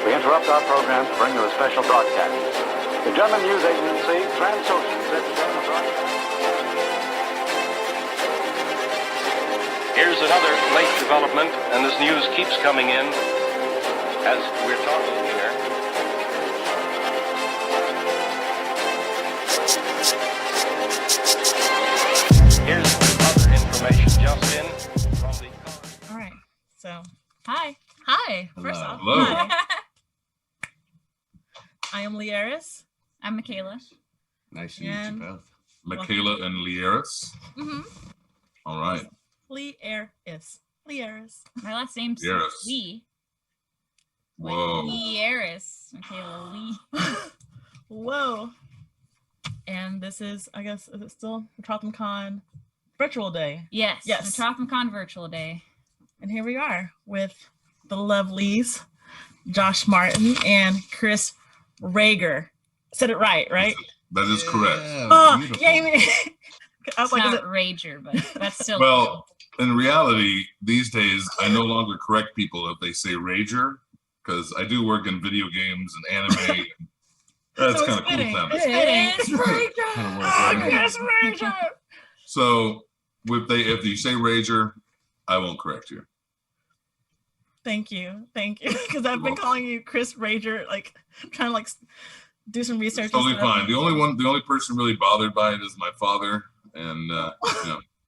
We interrupt our program to bring you a special broadcast. The German news agency, Transocean, said the German broadcast. Here's another late development, and this news keeps coming in as we're talking here. Here's other information just in from the... All right. So, Hi. hi. First Hello. off, Hello. hi. I am Lieris. I'm Michaela. Nice to meet And- you both. Michaela and Lieris. Mm-hmm. All right. Lieris. Lieris. My last name's Lieris. Lee. Whoa. Lieris. Michaela Lee. Whoa. And this is, I guess, is it still Metropolitan Con virtual day? Yes. Yes. Metropolitan Virtual Day. And here we are with the lovelies, Josh Martin and Chris Rager. Said it right? That is correct. Yeah, Oh, beautiful. yeah. I mean, I was It's like, is not it, Rager, but that's still Well, in reality, these days, I no longer correct people if they say Rager, because I do work in video games and anime. And that's So kind it's of cool fitting. sounding. It's It's Rager. Kinda works, Oh, right? Chris Rager. So if you say Rager, I won't correct you. Thank you. Because I've been welcome. calling you Chris Rager, like trying to like do some research. It's totally and stuff. fine. The only person really bothered by it is my father, and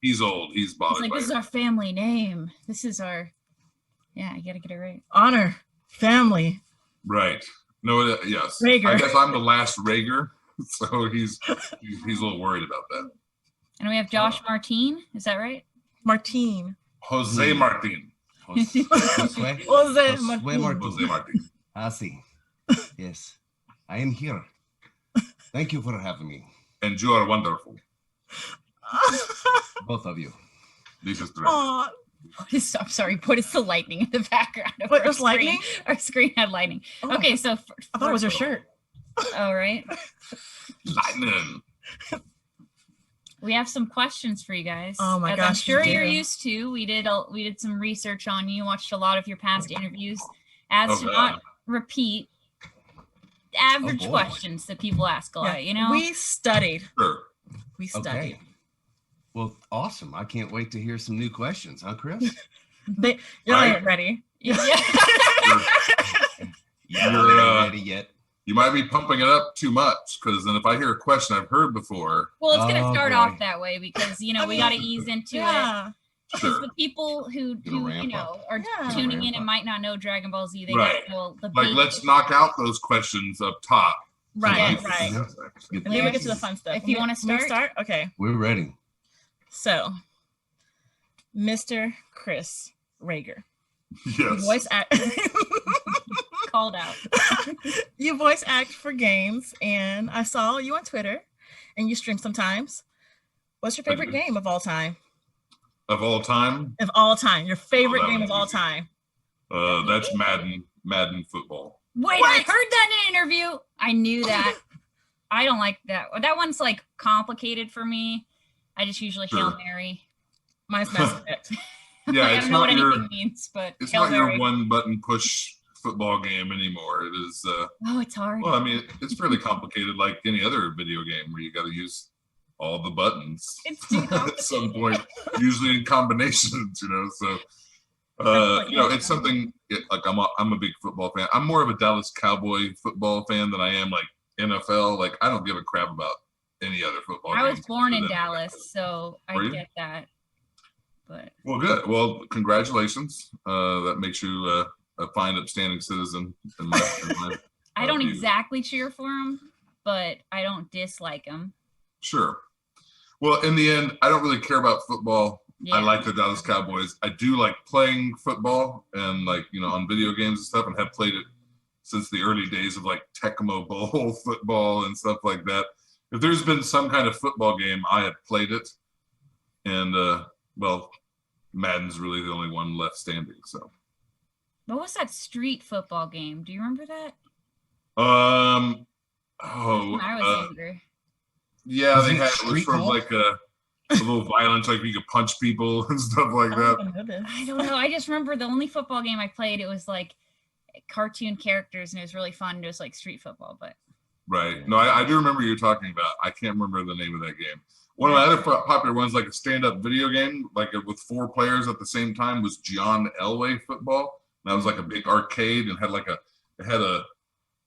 he's old. He's It's bothered like, by this is it. our family name. This is our... Yeah, you gotta get it right. Honor, family. Right. No, yes. Rager. I guess I'm the last Rager, so he's a little worried about that. And we have Josh Martin. Is that right? Martine. Jose Martin. Josue? What was it? Josue Martin. Martin. Jose Martin. I see. Yes, I am here. Thank you for having me, And you are wonderful. both of you. This is true. Aw, I'm sorry. What is the lightning in the background? of What, our there's screen? lightning? Our screen had lightning. oh, Okay, so... I thought it was your shirt. Oh, right. Lightning. We have some questions for you guys. Oh my As gosh, I'm sure we you're do. used to. We did some research on you, watched a lot of your past interviews, as Oh, to God. not repeat average boy. questions that people ask a lot, you know? We studied. Sure. We studied. Okay. Well, awesome. I can't wait to hear some new questions, huh, Chris? You're Right. not ready. Yeah. Yeah, You're, not ready yet. You might be pumping it up too much, because then if I hear a question I've heard before, Well, it's going to Oh, start boy. off that way because, you know, I we mean, got to ease into it. Yeah. Because sure. the people who Gonna you ramp know, up. are Yeah. tuning Ramp in and up. might not know Dragon Ball Z, they Right. don't know the Like, beat. let's knock out those questions up top. Right. Yes. Right. Good And then we get thing. to the fun stuff. If you wanna Can we start? Okay. We're ready. So, Mr. Chris Rager. Yes. Voice act. Called out. You voice act for games, and I saw you on Twitter, and you stream sometimes. What's your favorite do. game of all time? Of all time, Of all time, your favorite that game one's of all easy. time. that's Madden football. Wait, I heard that in an interview. I knew that. I don't like that. That one's like complicated for me. I just usually Hail Sure. Mary. Mine's Mass Effect. Yeah, I it's don't know what not your anything means, but it's Hail not your Mary. one button push football game anymore. It is Oh, it's hard. well, I mean, it's fairly complicated like any other video game where you got to use all the buttons It's too at some point, usually in combinations, So it's something like I'm a big football fan. I'm more of a Dallas Cowboy football fan than I am like NFL. Like I don't give a crap about any other football. I was games born other in than Dallas, so I Were you? get that. But Well, good. Well, congratulations. That makes you a fine, upstanding citizen. In my I don't view. exactly cheer for him, but I don't dislike him. Sure. Well, in the end, I don't really care about football. Yeah. I like the Dallas Cowboys. I do like playing football and on video games and stuff, and have played it since the early days of like Tecmo Bowl football and stuff like that. If there's been some kind of football game, I have played it. And Madden's really the only one left standing. So What was that street football game? Do you remember that? When I was younger. yeah, Was they it had it was street sort of ball? like a little violence, like you could punch people and stuff like I that. don't even know this. I don't know. I just remember the only football game I played. It was like cartoon characters, and it was really fun, just like street football. But Right. No, I do remember you're talking about. I can't remember the name of that game. One of the other popular ones, like a stand-up video game, like with 4 players at the same time, was John Elway Football. And that was like a big arcade and had it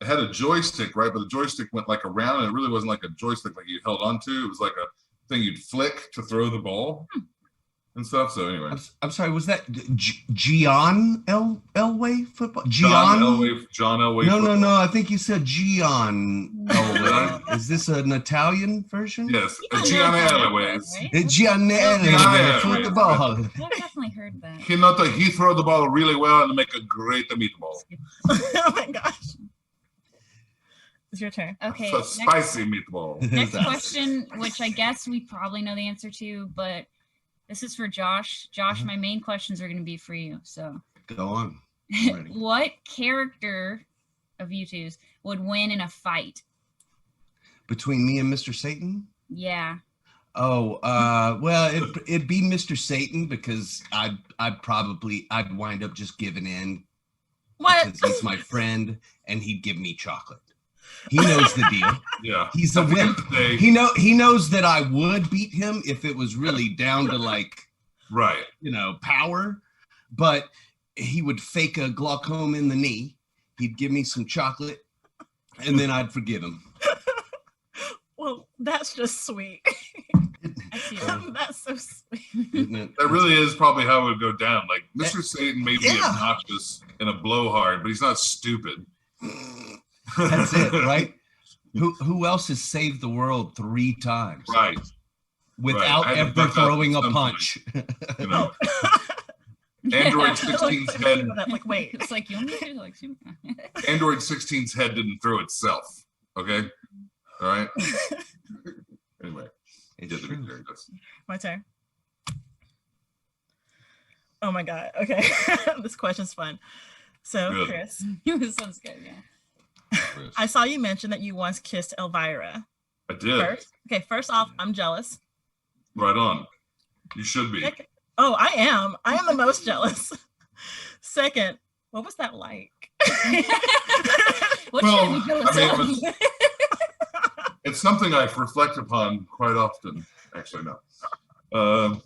had a joystick, right? But the joystick went like around, and it really wasn't like a joystick like you held onto. It was like a thing you'd flick to throw the ball and stuff. So anyway, I'm sorry. Was that Gian Elway football? John Elway. No. I think you said Gian Elway. Is this an Italian version? Yes, Gian Elway. Gian Elway football. I've definitely heard that. He throw the ball really well and make a great meatball. Oh my gosh. It's your turn. Okay. So spicy meatball. Next question, which I guess we probably know the answer to, but this is for Josh. Josh, my main questions are going to be for you. So Go on. I'm ready. what character of you two's would win in a fight? Between me and Mr. Satan? Yeah. Oh, well, it'd be Mr. Satan, because I'd wind up just giving in What? because he's my friend and he'd give me chocolate. He knows the deal. Yeah. He's a At the end wimp. of the day, He knows that I would beat him if it was really down to like, right. power, but he would fake a glaucoma in the knee. He'd give me some chocolate and then I'd forgive him. Well, that's just sweet. I see that. That's so sweet. Isn't it? That really is probably how it would go down. Like Mr. Satan may be Yeah. obnoxious and a blowhard, but he's not stupid. That's it, right? Who else has saved the world 3 times Right. without I had to ever duck out throwing a at some punch? You know, Android 16's head. Like, wait. It's like you want me to like Superman. Android 16's head didn't throw itself. Okay. All right. Anyway, It's get to be true. serious. My turn. Oh my God. Okay. This question's fun. So, Good. Chris, This sounds good. Yeah. I saw you mention that you once kissed Elvira. I did. First off, I'm jealous. Right on. You should be. Second, oh, I am. I am the most jealous. Second, what was that like? What Well, should we go I mean, with? It's something I reflect upon quite often. Actually, no.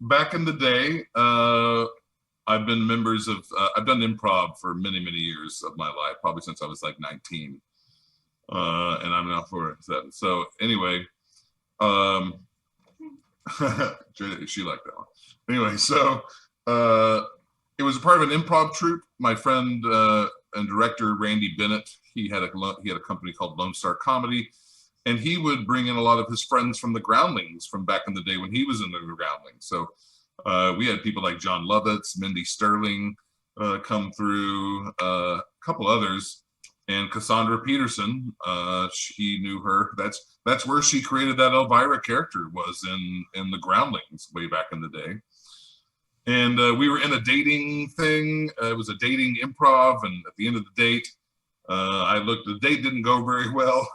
Back in the day, I've been members of, I've done improv for many, many years of my life, probably since I was like 19. And I'm now 47. So anyway, she liked that one. Anyway, so it was a part of an improv troupe. My friend and director, Randy Bennett, he had a company called Lone Star Comedy. And he would bring in a lot of his friends from the Groundlings from back in the day when he was in the Groundlings. So we had people like John Lovitz, Mindy Sterling come through, a couple others, and Cassandra Peterson. She knew her. That's where she created that Elvira character, was in the Groundlings way back in the day. And we were in a dating thing. It was a dating improv, and at the end of the date, the date didn't go very well.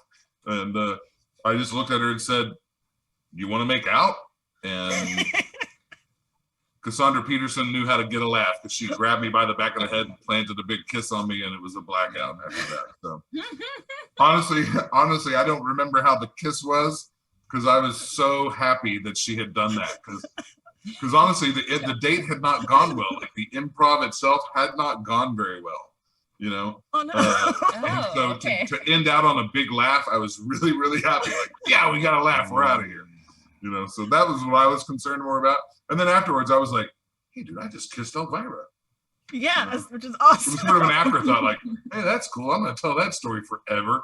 And I just looked at her and said, "You want to make out?" And Cassandra Peterson knew how to get a laugh, because she grabbed me by the back of the head and planted a big kiss on me, and it was a blackout after that. So honestly, I don't remember how the kiss was, because I was so happy that she had done that. Because honestly, the date had not gone well. Like the improv itself had not gone very well. You know, Oh no. and so okay. to end out on a big laugh, I was really, really happy. Like, yeah, we got a laugh. We're out of here. You know, so that was what I was concerned more about. And then afterwards, I was like, "Hey, dude, I just kissed Elvira." Yes, which is It was awesome. sort of an afterthought, like, "Hey, that's cool. I'm going to tell that story forever."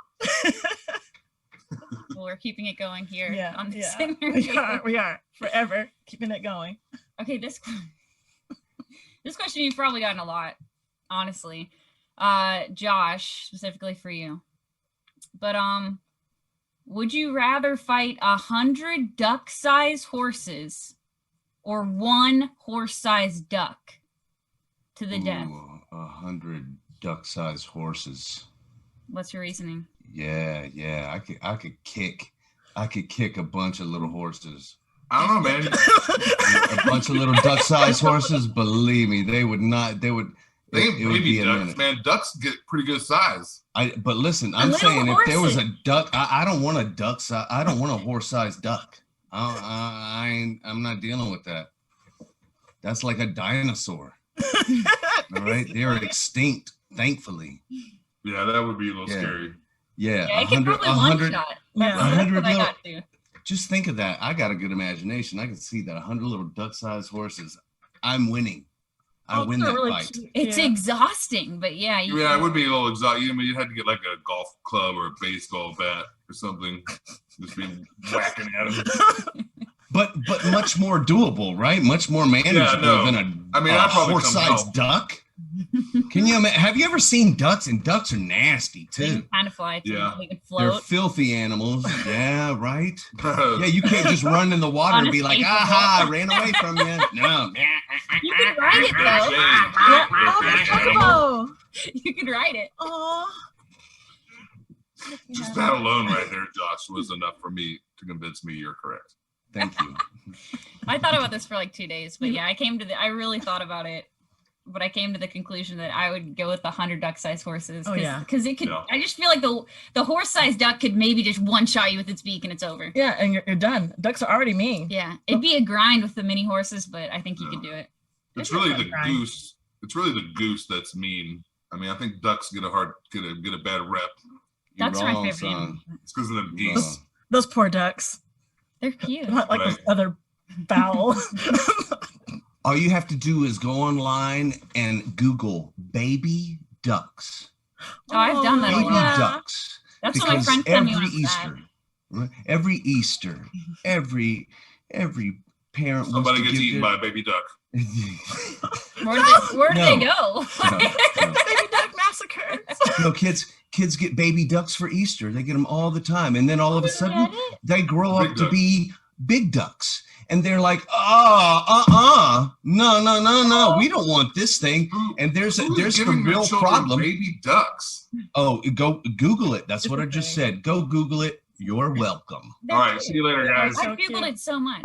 Well, we're keeping it going here Yeah, on this yeah. interview. We are forever keeping it going. Okay, this question you've probably gotten a lot, honestly. Josh, specifically for you. But would you rather fight 100 duck-sized horses or 1 horse-sized duck to the death? 100 duck-sized horses. What's your reasoning? Yeah. I could kick a bunch of little horses. I don't know, man. A bunch of little duck-sized horses. Believe me, they would. They ain't It would baby be a ducks, minute. man. Ducks get pretty good size. But listen, I'm little saying if there was a horses. duck, I don't want a duck. I don't want a horse-sized duck. I'm not dealing with that. That's like a dinosaur. All right, they're extinct, thankfully. Yeah, that would be a little Yeah. scary. Yeah, Yeah, it can probably one shot. Yeah. That's 100 what I little- got to. Just think of that. I got a good imagination. I can see that 100 little duck-sized horses. I'm winning. I Oh, win they're that really fight. cute, It's yeah. exhausting, but yeah. Yeah, it would be a little exotic. I mean, you'd have to get like a golf club or a baseball bat or something. Just be whacking at them. But much more doable, right? Much more manageable no. than I mean, a I'd probably come horse-sized help. duck. Can you imagine? Have you ever seen ducks? And ducks are nasty They too. can kind of fly too. Yeah. They can They're float. filthy animals. Yeah, right. Yeah, you can't just run in the water On and a be like, skateboard. aha, I ran away from you. No. You can ride it though. Yeah. Oh, that's Turbo. You can ride it. Oh. Just that alone right there, Josh, was enough for me to convince me you're correct. Thank you. I thought about this for like 2 days, but yeah, I really thought about it, but I came to the conclusion that I would go with the 100 duck-sized horses. Oh, yeah. Because it could. Yeah. I just feel like the horse-sized duck could maybe just one-shot you with its beak and it's over. Yeah, and you're done. Ducks are already mean. Yeah, it'd be a grind with the mini horses, but I think you could do it. It's It's really just the like goose. It's really the goose that's mean. I mean, I think ducks get a bad rep. You're Ducks are my wrong, favorite animal. son. It's because of them You're geese. wrong. Those poor ducks. They're cute. Not like those Right. other fowl. All you have to do is go online and Google baby ducks. Oh, I've done that a Baby lot. ducks. That's what my Because friend sent me when I every was sad. Easter, right? Every Easter, every parent Somebody wants gets to eaten give by a baby duck. Where do they go? Baby duck massacre. No, kids get baby ducks for Easter. They get them all the time, and then all of a sudden they grow Big up to ducks. be big ducks, and they're like, no, we don't want this thing. And there's Who's the giving your real children problem. Baby ducks. Oh, go Google it. That's what I It's just okay. said. Go Google it. You're welcome. All right, see you later, guys. So I cute. googled it so much.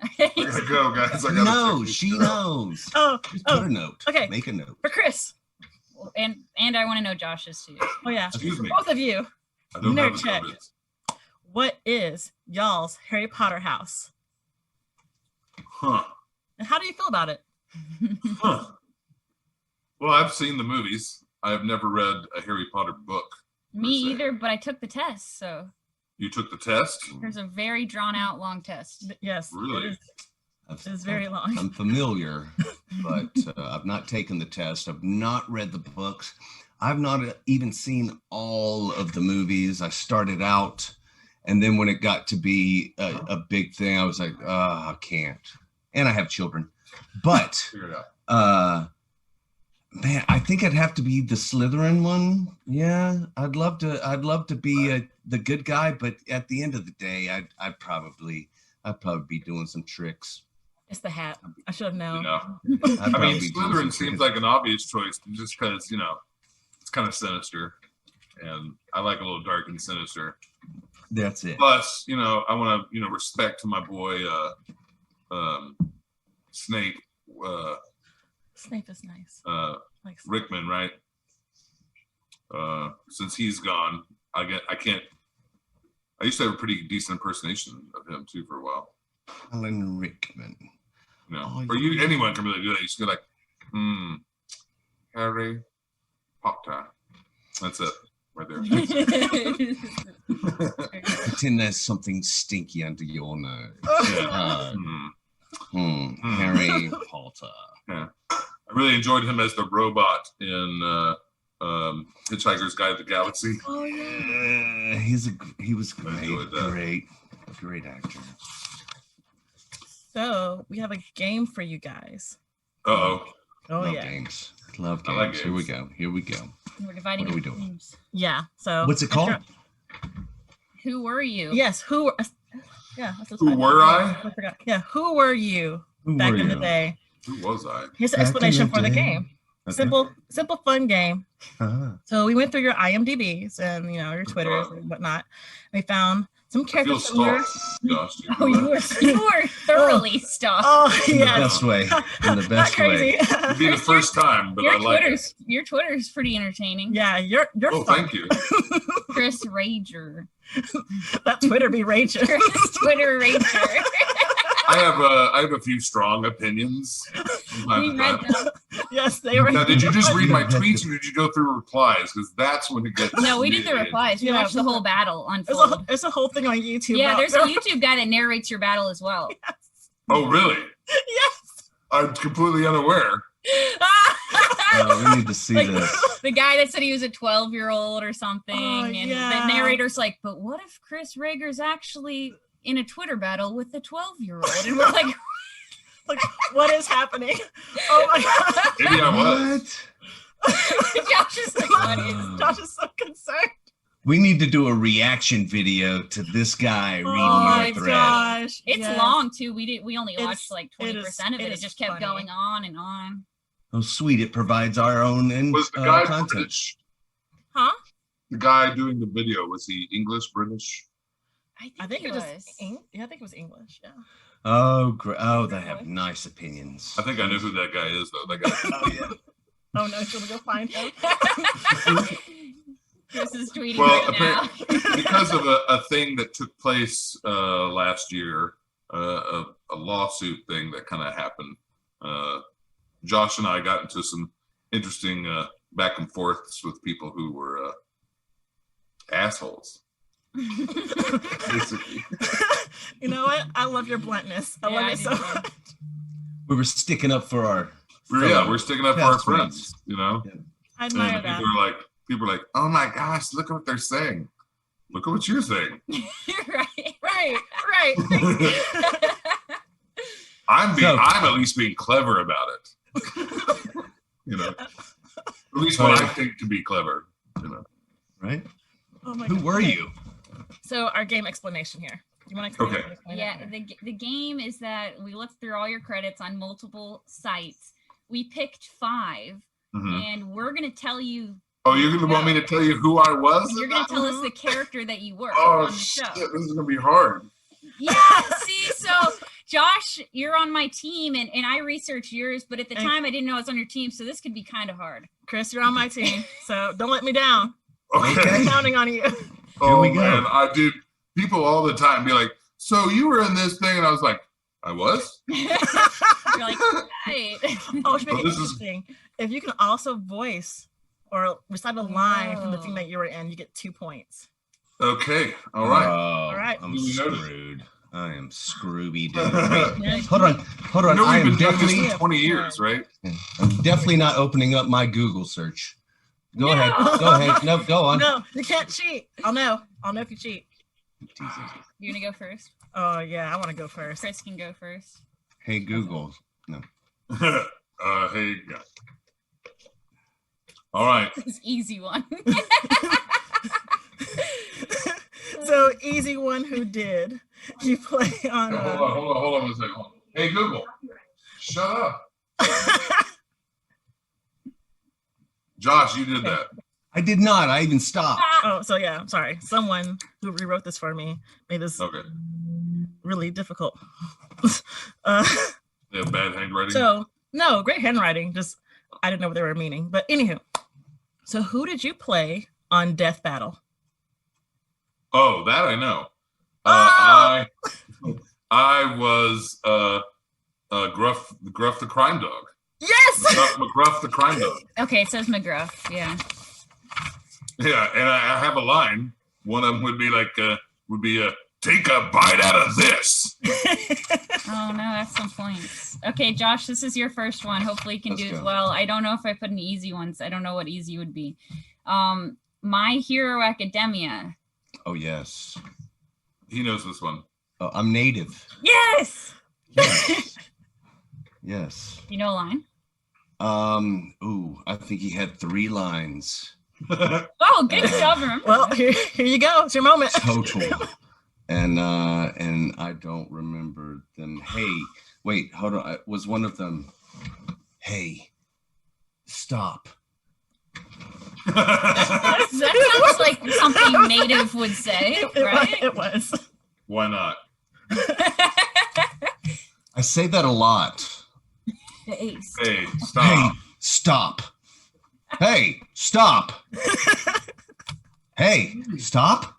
I gotta go, guys. I gotta No, check she these. knows. Oh, Just oh, put a note. okay. Make a note. for Chris. and I want to know Josh's too. Oh yeah. Excuse me. Both of you. I don't Nerd have a check. comment. What is y'all's Harry Potter house? Huh. And how do you feel about it? Huh. Well, I've seen the movies. I have never read a Harry Potter book. Me per se. either, but I took the test, so You took the test? there's a very drawn out long test. Yes. Really? It is very long. I'm familiar, but I've not taken the test. I've not read the books. I've not even seen all of the movies. I started out, and then when it got to be a big thing, I was like, I can't. And I have children. But, Figure it out. man, I think I'd have to be the Slytherin one. Yeah, I'd love to be the good guy, but at the end of the day, I'd probably be doing some tricks. It's the hat. I should have known. You know, I'd I probably mean, be doing some Slytherin seems tricks. like an obvious choice just because, it's kind of sinister. And I like a little dark and sinister. That's it. Plus, I want to, respect to my boy Snape, Snape is nice. Like Rickman, right? Since he's gone, I used to have a pretty decent impersonation of him too for a while. Alan Rickman. Oh, Or anyone can really do that. You just go like, Harry Potter. That's it, right there. Pretend there's something stinky under your nose. Yeah. Harry Potter. I really enjoyed him as the robot in Hitchhiker's Guide to the Galaxy. Oh yeah. He was enjoyed that. great actor. So we have a game for you guys. Uh-oh. Oh Love yeah. games. Love I like games. Here we games. go. Here we go. We're dividing What are we into doing? teams. Yeah. So What's it called? Who were you? Yes. Who? Yeah. That's Who fine. were I? I forgot. Yeah. Who were you Who back were in the you? day? Who was I? Here's the Back in explanation the for the day. game. Okay. Simple, fun game. Uh-huh. So we went through your IMDb's and your Twitters and whatnot. We found some I feel characters were. stalked, Josh. Do Oh, know you that? were thoroughly stuffed. Oh In the yeah, best way. In the not best way. crazy. It'd be the first time, but I like it. Your Twitter's pretty entertaining. Yeah, you're Oh, fun. thank you. Chris Rager. That Twitter be raging. Chris Twitter Rager. I have a few strong opinions. We read them. Yes, they were. Now, did you just read my tweets or did you go through replies? Because that's when it gets. No, we did the really- replies. We Yeah, watched the whole battle There's unfold. a whole thing on YouTube. Yeah, about- there's a YouTube guy that narrates your battle as well. Oh, really? Yes. I'm completely unaware. We need to see Like, this. The guy that said he was a 12-year-old or something. Oh, and yeah. the narrator's like, but what if Chris Rager's actually in a Twitter battle with a 12-year-old? And we're like, Like, what is happening? Oh my god. Maybe I was. What? Josh is like, what is Josh is so concerned. We need to do a reaction video to this guy reading Oh my your thread. gosh. It's Yes. long too. We only It's- watched like it 20% is- of it. it It is just kept funny. going on and on. Oh, sweet. It provides our own Was the guy content. British? Huh? The guy doing the video, was he English, British? I think he it was. Yeah, I think it was English. Yeah. Oh, oh, they have nice opinions. I think I know who that guy is, though. That guy. Oh yeah. Oh no, should we go find him? Chris is tweeting Well, right now. Because of a thing that took place last year, a lawsuit thing that kind of happened. Josh and I got into some interesting back and forths with people who were assholes. Basically. You know what? I love your bluntness. I Yeah, love I it do so too. much. We were sticking up for our. We're sticking up for our Castmates. friends, you know. I And admire that. people are like, oh my gosh, look at what they're saying. Look at what you're saying. You're right. Right. I'm So- at least being clever about it. You know, at least what I think to be clever. You know. Right? Oh my Who God. were Okay, you? So our game explanation here. You want to Okay. Yeah, the game is that we looked through all your credits on multiple sites. We picked 5, Mhm. and we're gonna tell you. Oh, you're gonna want me to tell you who I was? You're gonna tell us the character that you were Oh on the shit! show. This is gonna be hard. Yeah. See, so Josh, you're on my team, and I researched yours, but at the Hey. time I didn't know I was on your team, so this could be kind of hard. Chris, you're on my team, so don't let me down. Okay. I'm counting on you. Oh we go. man, I did. People all the time be like, "So you were in this thing?" And I was like, "I was." You're like, right. Oh, it should make Well, it this is- interesting. If you can also voice or recite a line from the thing that you were in, you get 2 points. Okay. All right. Oh, right. I'm Do we notice? screwed. I am Scrooby Doo. You Hold on. Hold on. know I we've am been doing this definitely, for 20 years, right? I'm definitely not opening up my Google search. Go ahead. No. Go ahead. No, go on. No, you can't cheat. I'll know if you cheat. You're gonna go first. Oh yeah, I want to go first. Chris can go first. Hey, Google. Hey. Yeah. All right. This easy one. So easy one. Who did you play on? Hold on one second. Hold on. Hey Google, shut up. Josh, you did that. I did not. I even stopped. Oh, so yeah. I'm sorry. Someone who rewrote this for me made this Okay. really difficult. They have bad handwriting. So no, great handwriting. Just I didn't know what they were meaning. But anywho, so who did you play on Death Battle? Oh, that I know. I was Gruff the crime dog. Yes. McGruff the crime dog. Okay, it says McGruff. Yeah. Yeah, and I have a line. One of them would be like, take a bite out of this. Oh no, that's some points. Okay, Josh, this is your first one. Hopefully you can Let's do as go. well. I don't know if I put any easy ones. I don't know what easy would be. My Hero Academia. Oh, yes. He knows this one. Oh, I'm native. Yes. Yes. Yes. You know a line? Ooh, I think he had 3 lines Oh, good job. Remember. Well, here you go. It's your moment. total. And I don't remember them. Hey, wait, hold on. Was one of them, hey, stop. That sounds like something native would say, right? It was. Why not? I say that a lot. Hey, Hey, stop. stop. Hey, stop. Hey, stop.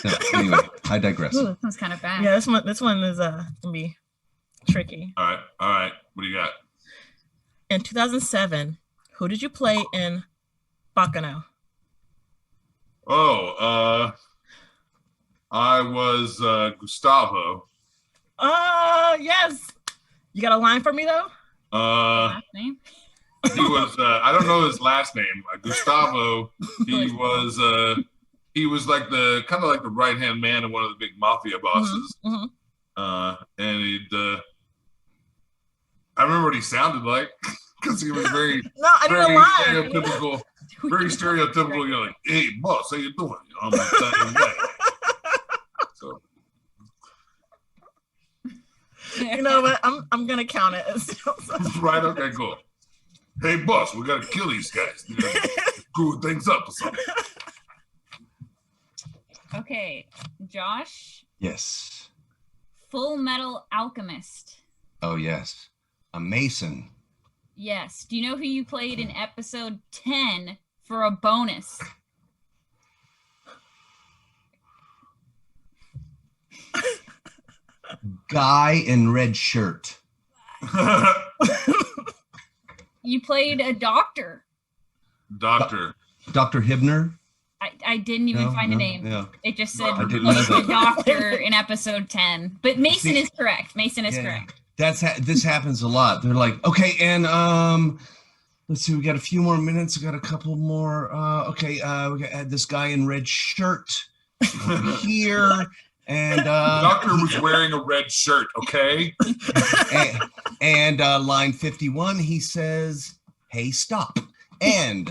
No, anyway, I digress. Ooh, that was kind of bad. Yeah, this one is gonna be tricky. All right. What do you got? In 2007, who did you play in Bacano? Oh, I was Gustavo. Yes. You got a line for me though? Last name? He was I don't know his last name. Gustavo. He was like the kind of like the right hand man of one of the big mafia bosses. Mhm. And I remember what he sounded like because he was very No, I need a line. stereotypical. Very stereotypical. You know, like, hey boss, how you doing? I'm the same way. So You know what? I'm gonna count it as right, okay, cool. Hey boss, we gotta kill these guys. You know, screw things up or something. Okay, Josh, Yes. Full Metal Alchemist. Oh, yes. A Mason. Yes. Do you know who you played in episode 10 for a bonus? Guy in red shirt. You played a doctor. Doctor. Dr. Hibner. I didn't even No, find a no, name. yeah. It just said I didn't know the that. doctor in episode 10. But Mason See- is correct. Mason is Yeah. correct. This happens a lot. They're like, okay, and let's see, we got a few more minutes. We got a couple more. Okay, we got this guy in red shirt over here, and The doctor was wearing a red shirt, okay? and line 51, he says, "Hey, stop!" And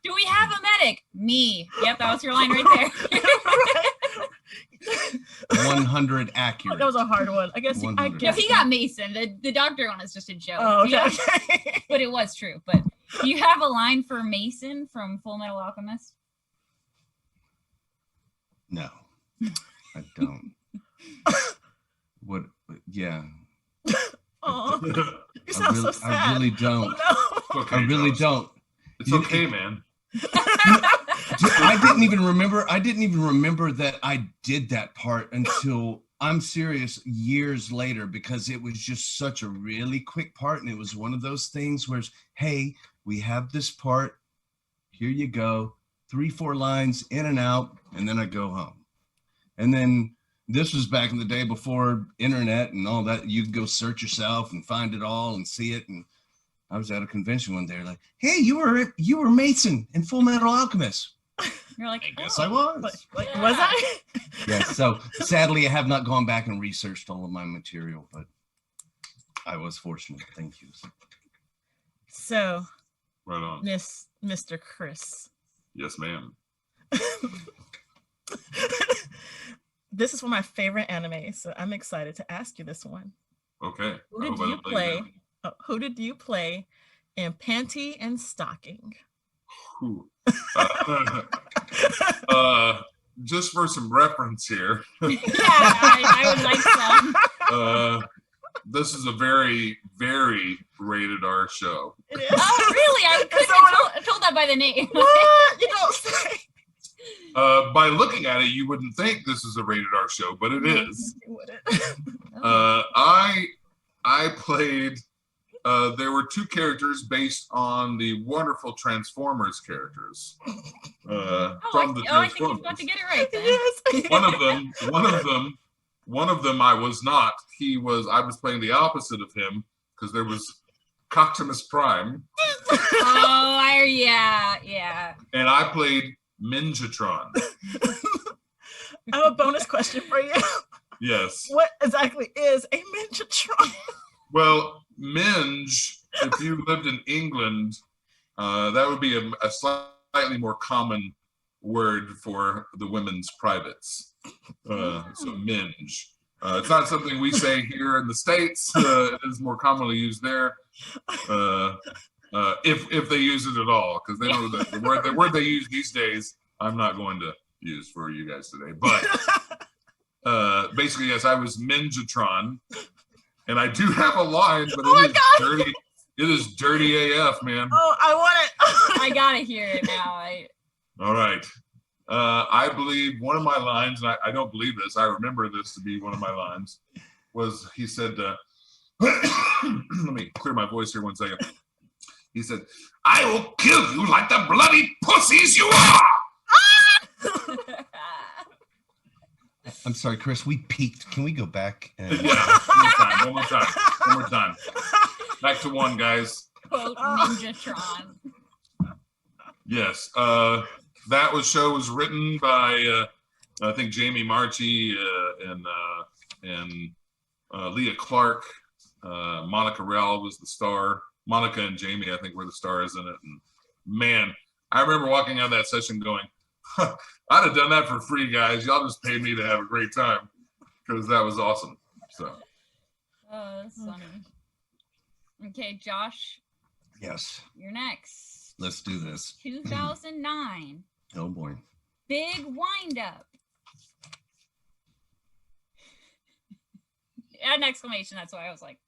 Do we have a medic? Me. Yep, that was your line right there. 100 accurate. That was a hard one. I guess. I 100. No, guess he got Mason. The doctor one is just a joke. Oh, Yeah, okay. but it was true. But do you have a line for Mason from Full Metal Alchemist? No, I don't. What? Yeah, Oh, you I sound really, so sad. I really don't. Oh, Okay, I really Josh. don't. It's okay, man. I didn't even remember that I did that part until, I'm serious, years later, because it was just such a really quick part. And it was one of those things where, hey, we have this part. Here you go. 3-4 lines in and out. And then I go home. And then this was back in the day before internet and all that. You could go search yourself and find it all and see it. And I was at a convention one day, like, hey, you were Mason in Full Metal Alchemist. You're like, I guess oh. I was. like, Yeah. was I? Yeah, so sadly, I have not gone back and researched all of my material, but I was fortunate. Thank you. So, Right on. Mr. Chris, Yes, ma'am. this is one of my favorite anime, so I'm excited to ask you this one. Okay. Who I did hope I you don't let play? down. Who did you play in Panty and Stocking? Whew. Just for some reference here, Yeah, I would like some. this is a very, very rated R show. It is. Oh, really? I couldn't have told that by the name. What? You don't say. By looking at it, you wouldn't think this is a rated R show, but it is. You wouldn't. I played. There were two characters based on the wonderful Transformers characters. From the I think he's about Transformers. to get it right then. Yes. One of them I was not. I was playing the opposite of him because there was Coctimus Prime, Oh, yeah. and I played Minjatron. I have a bonus question for you. Yes. What exactly is a Minjatron? Well, Minge, if you lived in England, that would be a slightly more common word for the women's privates. So Minge. It's not something we say here in the States. It is more commonly used there. If they use it at all, because they know that the word they use these days, I'm not going to use for you guys today. But basically, yes, I was Ninjatron, and I do have a line, but it is dirty. It is dirty AF, man. Oh, I want it. I gotta hear it now. All right. I believe one of my lines, and I don't believe this, I remember this to be one of my lines, was he said, let me clear my voice here 1 second. He said, "I will kill you like the bloody pussies you are." I'm sorry, Chris. We peaked. Can we go back? And... Yeah, one more time. Back to one, guys. Quote Ninjatron. Yes. That show was written by I think Jamie Marchi and Leah Clark. Monica Rell was the star. Monica and Jamie, I think, were the stars in it. And man, I remember walking out of that session going, I'd have done that for free, guys. Y'all just paid me to have a great time, because that was awesome. So. Oh, that's funny. Okay, Josh. Yes. You're next. Let's do this. 2009. Oh boy. Big Windup. An exclamation. That's why I was like,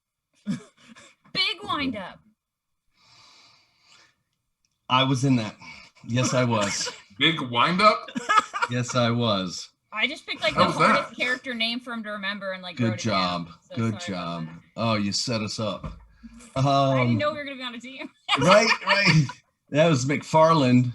Big Windup. I was in that. Yes, I was. Big Windup? Yes, I was. I just picked like How the was hardest that? character name for him to remember and like Good wrote it down. job. So Good sorry about job. that. Oh, you set us up. I didn't know we were gonna be on a team. Right. That was McFarland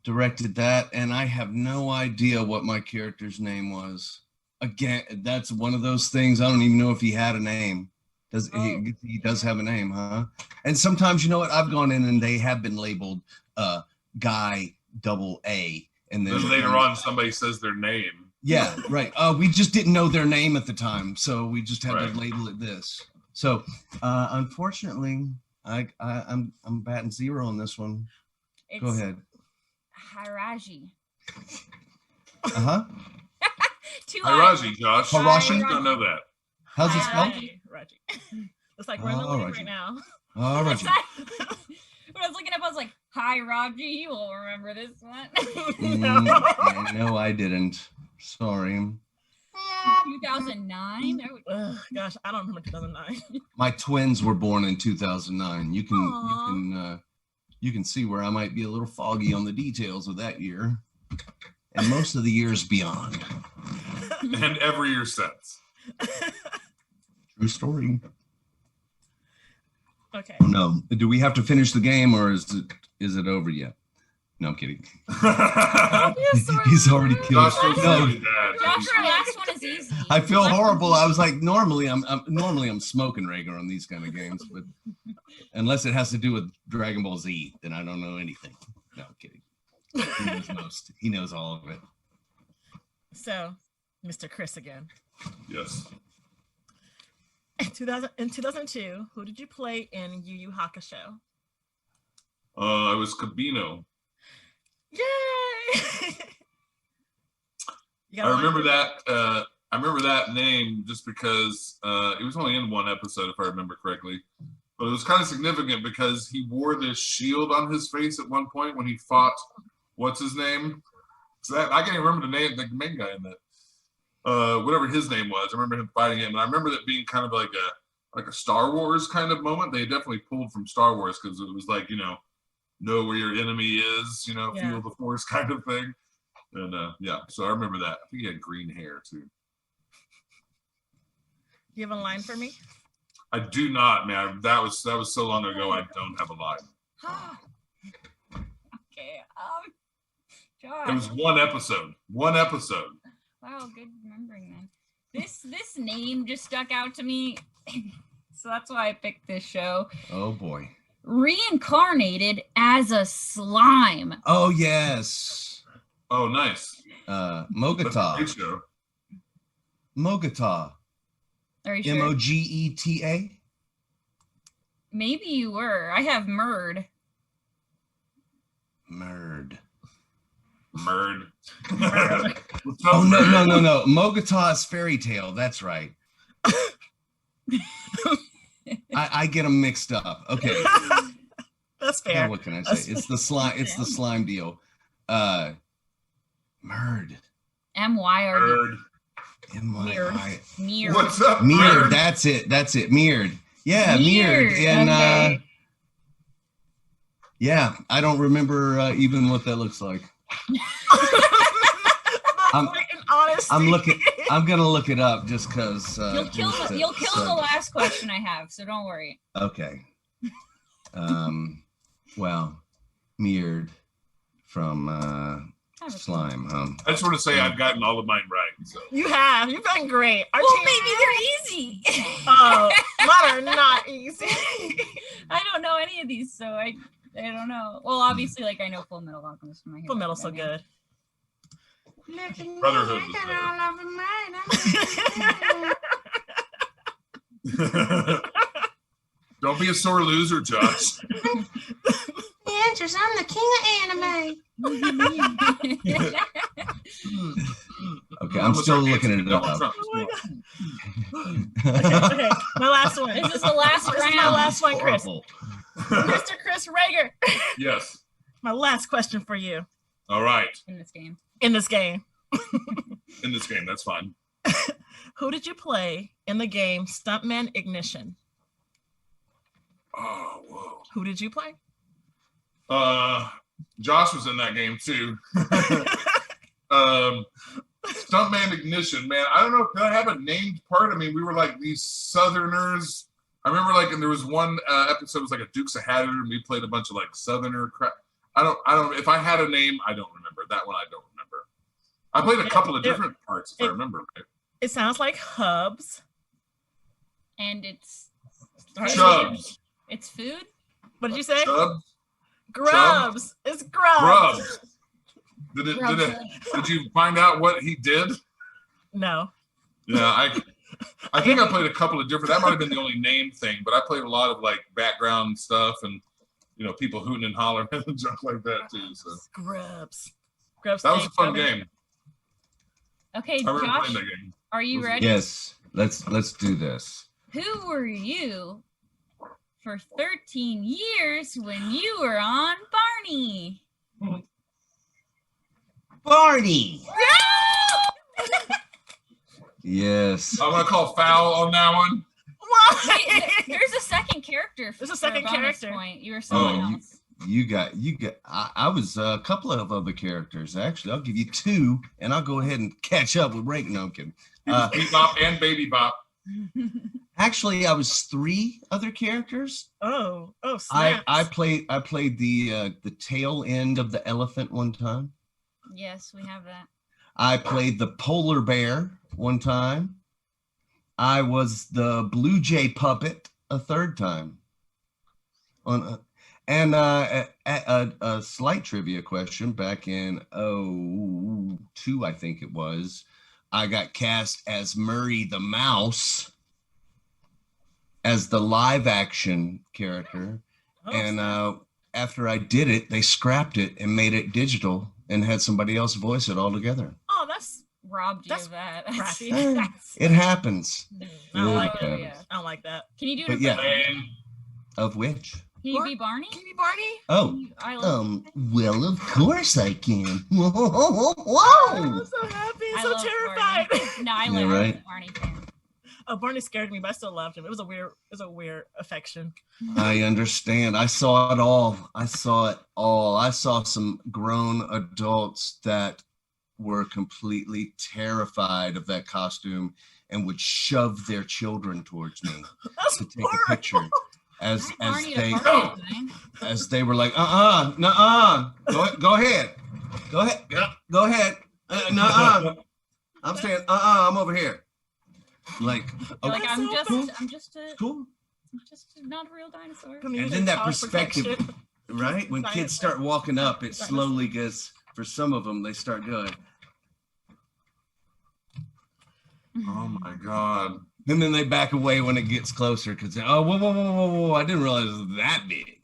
directed that, and I have no idea what my character's name was. Again, that's one of those things. I don't even know if he had a name. He does have a name, huh? And sometimes, you know what? I've gone in and they have been labeled Guy AA, and Then later on, somebody says their name. Yeah, right. We just didn't know their name at the time, so we just had Right. to label it this. So, unfortunately, I'm batting zero on this one. It's Go ahead. Hiraji. Uh-huh. Two Hiraji, Josh. Hiraji? I don't know that. How's it spelled? Raji. Looks like we're in the Oh, lead Raji. right now. All right. When I was looking up, I was like, "Hi, Raji, you will remember this one." No, I didn't. Sorry. 2009. Ugh, gosh, I don't remember 2009. My twins were born in 2009. Aw. You can see where I might be a little foggy on the details of that year, and most of the years beyond. And every year since. True story. Okay. Oh, no. Do we have to finish the game, or is it over yet? No, I'm kidding. He's already killed. Josh feels No, really bad. Josh, your last one is easy. I feel horrible. I was like, normally I'm smoking Rager on these kind of games, but unless it has to do with Dragon Ball Z, then I don't know anything. No, I'm kidding. He knows most. He knows all of it. So, Mr. Chris again. Yes. In 2002, who did you play in Yu Yu Hakusho? I was Kabino. Yay! You got I a line remember for me? that. I remember that name just because it was only in one episode, if I remember correctly. But it was kind of significant because he wore this shield on his face at one point when he fought. What's his name? I can't even remember the name, the main guy in that. Whatever his name was, I remember him fighting him, and I remember that being kind of like a Star Wars kind of moment. They definitely pulled from Star Wars because it was like, know where your enemy is, Yeah. feel the force kind of thing. And yeah, so I remember that. I think he had green hair too. Do you have a line for me? I do not, man. That was so long ago. I don't have a line. Okay. Josh. It was one episode. One episode. Wow, good remembering then. This name just stuck out to me, so that's why I picked this show. Oh boy. Reincarnated as a slime. Oh yes. Oh, nice. That's a great Mogata. show. Mogata. Are you sure? Mogeta. Maybe you were. I have Murd. Murd. Murd. What's up, Oh no, Murd? no. Mogata's fairy tale. That's right. I get them mixed up. Okay. That's Now fair. what can I say? It's the slime. It's the slime deal. Merd. M-Y-R-D. Nerd. M-I-I. Meir. What's up, Meared. nerd? That's it. Meared. Yeah, Meared. Meared, And okay. yeah, I don't remember even what that looks like. I'm- Honestly. I'm gonna look it up just because. You'll kill the last question I have, so don't worry. Okay. Well, Meared from slime. I just want to say I've gotten all of mine right. So. You have. You've done great. Our Well, team- maybe they're easy. Oh, mine are not easy. I don't know any of these, so I don't know. Well, obviously, like I know Full Metal Alchemist from my head. Full Metal's so good. Brotherhood was better. Don't be a sore loser, Josh. Answers, I'm the king of anime. Okay, I'm still looking it up. Okay, okay, my last one. This is the last This is my round. last one, Chris. Horrible. Mr. Chris Rager. Yes. My last question for you All right. In this game. in this game. In this game, that's fine. Who did you play in the game Stuntman Ignition? Oh, whoa. Who did you play? Josh was in that game too. Stuntman Ignition, man. I don't know. Could I have a named part? I mean, we were like these Southerners. I remember like, and there was one episode, it was like a Dukes of Hazzard, and we played a bunch of like Southerner crap. I don't. If I had a name, I don't remember. That one I don't remember. I played a couple of different parts, if I remember right. It sounds like Hubs. And it's Chubs. It's food. What did you say? Chubs. Grubs. It's Grubs. Grubs. Did you find out what he did? No. Yeah, I think I played a couple of different. That might have been the only name thing, but I played a lot of like background stuff and people hooting and hollering and junk like that too. So Grubs. Grubs. that was a fun steak, game. Okay, I remember Josh, playing that game. are you ready? Yes, let's do this. Who were you for 13 years when you were on Barney? Barney. Yes. I'm gonna call foul on that one. Why? There's a second character. There's a for second bonus character. Point. You were someone Oh, else. You got. I was a couple of other characters. Actually, I'll give you two, and I'll go ahead and catch up with Reagan. No, I'm kidding. Bebop and Baby Bop. Actually, I was three other characters. Oh, I snaps. played the tail end of the elephant one time. Yes, we have that. I played the polar bear one time. I was the blue jay puppet a third time. And a slight trivia question back in 2002, I think it was. I got cast as Murray the Mouse as the live action character. Oh, And after I did it, they scrapped it and made it digital and had somebody else voice it all together. oh, that's Robbed you That's of that. crappy. It happens. I don't like It that. happens. I don't like that. Can you do But it? yeah. And Of which? Can you be Barney? Can you be Barney? Oh, I love well, of course I can. Oh, Whoa. I'm so happy, I so love terrified. Barney. No, I Yeah, love right. Barney fan. Oh, Barney scared me, but I still loved him. It was a weird affection. I understand. I saw it all. I saw some grown adults that were completely terrified of that costume and would shove their children towards me That's to take horrible. a picture as Barney to they Barney design. as they were like, go ahead, go ahead, I'm saying, I'm over here. Like, You're like, okay, I'm so just cool. not a real dinosaur. And then that perspective, right? When kids start walking up, it slowly gets, for some of them, they start going. oh my god. And then they back away when it gets closer because, oh, whoa, I didn't realize it was that big.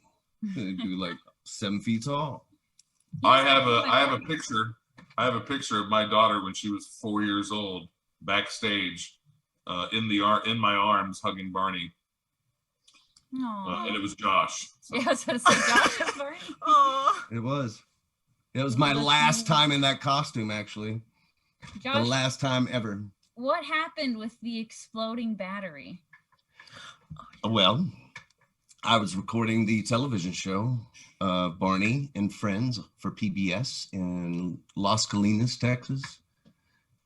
It'd be like 7 feet tall. I have a picture. I have a picture of my daughter when she was 4 years old, backstage, in my arms, hugging Barney. Aw. and it was Josh. So. Yeah, I was gonna say Josh was Barney. Oh, It was my That's last amazing. time in that costume, actually. The Josh, last time ever. what happened with the exploding battery? Well, I was recording the television show, Barney and Friends for PBS in Las Colinas, Texas.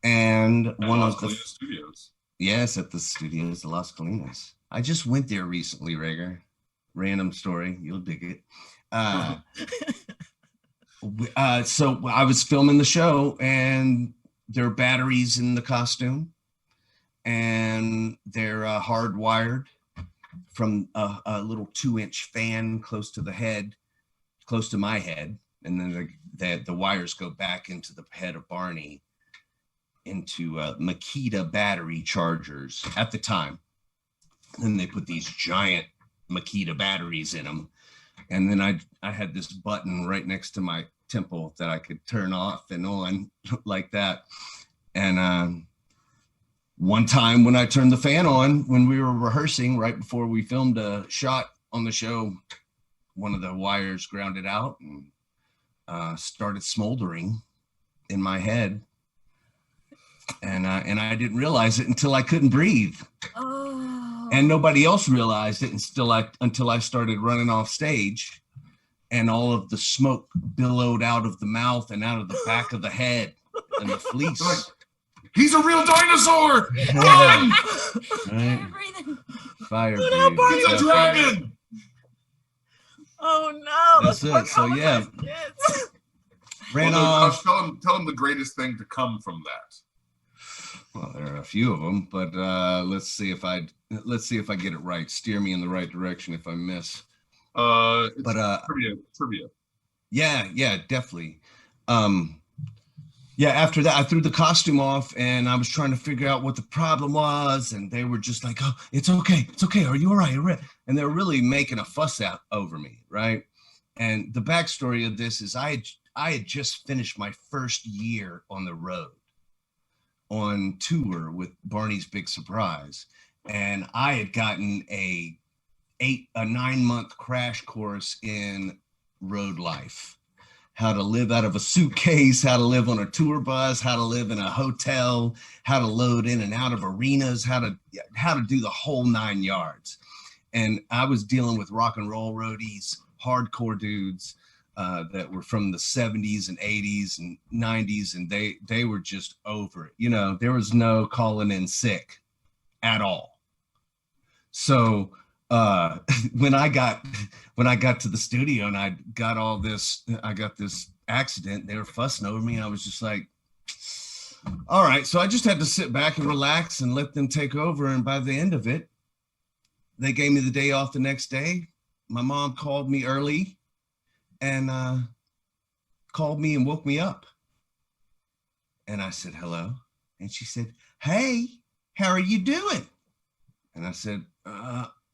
And At one Las of the, Colinas Studios. yes, at the studios, Las Colinas. I just went there recently, Rager. Random story. You'll dig it. So I was filming the show, and there are batteries in the costume, and they're hardwired from a little 2-inch fan close to the head, close to my head, and then the wires go back into the head of Barney, into Makita battery chargers at the time. And they put these giant Makita batteries in them. And then I had this button right next to my temple that I could turn off and on like that. And one time when I turned the fan on, when we were rehearsing right before we filmed a shot on the show, one of the wires grounded out and started smoldering in my head. And I didn't realize it until I couldn't breathe. Oh. And nobody else realized it until I started running off stage, and all of the smoke billowed out of the mouth and out of the back of the head and the fleece. Like, he's a real dinosaur! Run! Right? Can't breathe. Fire What up, breathing. Barney? He's a dragon! oh no. That's poor it. So, yeah. traumatized kids. Ran Well, off. tell him the greatest thing to come from that. Well, there are a few of them, but let's see if I get it right. Steer me in the right direction if I miss. It's But trivia. yeah, definitely. Yeah, after that, I threw the costume off, and I was trying to figure out what the problem was, and they were just like, "Oh, it's okay. Are you all right? You're right." And they're really making a fuss out over me, right? And the backstory of this is I had just finished my first year on the road, on tour with Barney's Big Surprise, and I had gotten a 9-month crash course in road life, how to live out of a suitcase, how to live on a tour bus, how to live in a hotel, how to load in and out of arenas, how to do the whole 9 yards. And I was dealing with rock and roll roadies, hardcore dudes that were from the 70s and 80s and 90s, and they were just over it. You know, there was no calling in sick at all. So when I got to the studio and I got this accident, they were fussing over me, and I was just like, all right. So I just had to sit back and relax and let them take over. And by the end of it, they gave me the day off the next day. My mom called me early and called me and woke me up. And I said, hello. And she said, hey, how are you doing? And I said,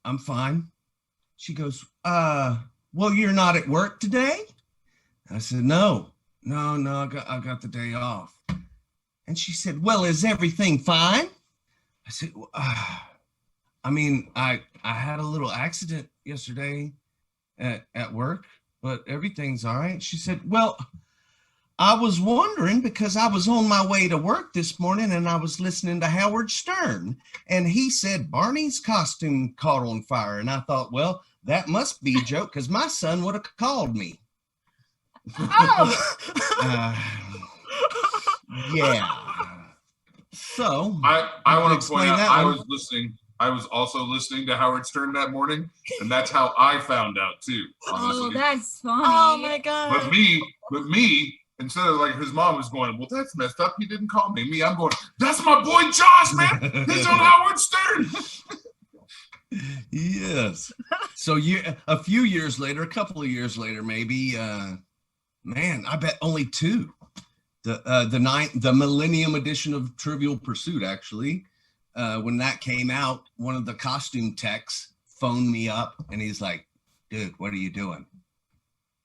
I'm fine. She goes, well, you're not at work today? And I said, no, I got the day off. And she said, well, is everything fine? I said, I mean, I had a little accident yesterday at work, but everything's all right. She said, well, I was wondering because I was on my way to work this morning and I was listening to Howard Stern, and he said Barney's costume caught on fire. And I thought, well, that must be a joke because my son would have called me. Oh. Yeah. So I want to explain point out that I one. was listening. I was also listening to Howard Stern that morning, and that's how I found out too. Oh, Honestly. that's funny. Oh my god. But me, instead of like his mom was going, well, that's messed up. He didn't call me. Me, I'm going, that's my boy Josh, man. He's on Howard Stern. Yes. So a few years later, a couple of years later, maybe, man, I bet only 2. The Millennium edition of Trivial Pursuit, actually, when that came out, one of the costume techs phoned me up and he's like, dude, what are you doing?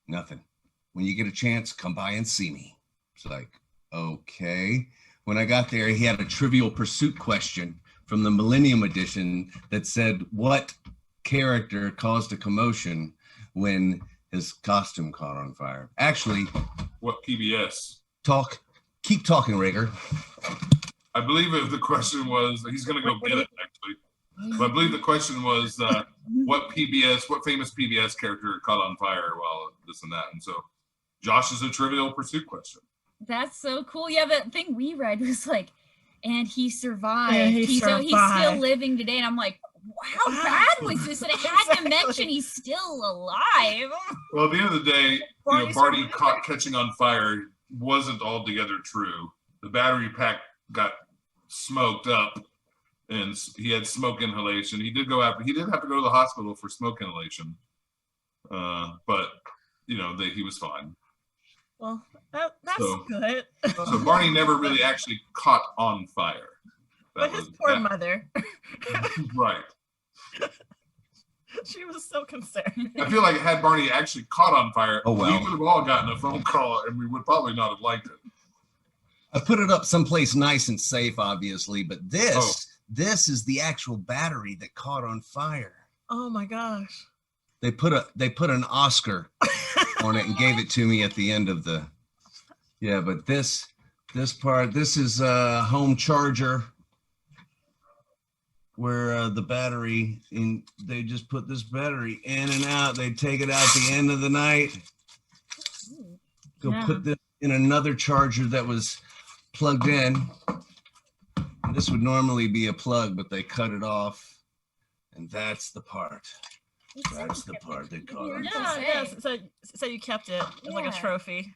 Nothing. When you get a chance, come by and see me. It's like, okay. When I got there, he had a Trivial Pursuit question from the Millennium edition that said, what character caused a commotion when his costume caught on fire? Actually, What PBS? keep talking, Rager. I believe if the question was, he's going to go get it actually. But I believe the question was, what famous PBS character caught on fire while this and that? And so Josh is a Trivial Pursuit question. That's so cool. Yeah, the thing we read was like, and he survived. Yeah, he's still survived. living today. And I'm like, how bad was this? And it had to mention he's still alive. Well, at the end of the day, Barney Barney survived. catching on fire wasn't altogether true. The battery pack got smoked up, and he had smoke inhalation. He did have to go to the hospital for smoke inhalation, but he was fine. Well, that's So- good. So Barney never really actually caught on fire. But his poor mother, Right. she was so concerned. I feel like had Barney actually caught on fire, Oh, well. we would have all gotten a phone call, and we would probably not have liked it. I put it up someplace nice and safe, obviously, but this Oh. is the actual battery that caught on fire. Oh my gosh. They put an Oscar on it and gave it to me at the end of the. Yeah, but this is a home charger where the battery they just put this battery in and out. They take it out at the end of the night. Go Yeah. put this in another charger that was plugged in. This would normally be a plug, but they cut it off. And that's the part. That's the part that caught on fire. Yeah, so you kept it as like a Yeah. trophy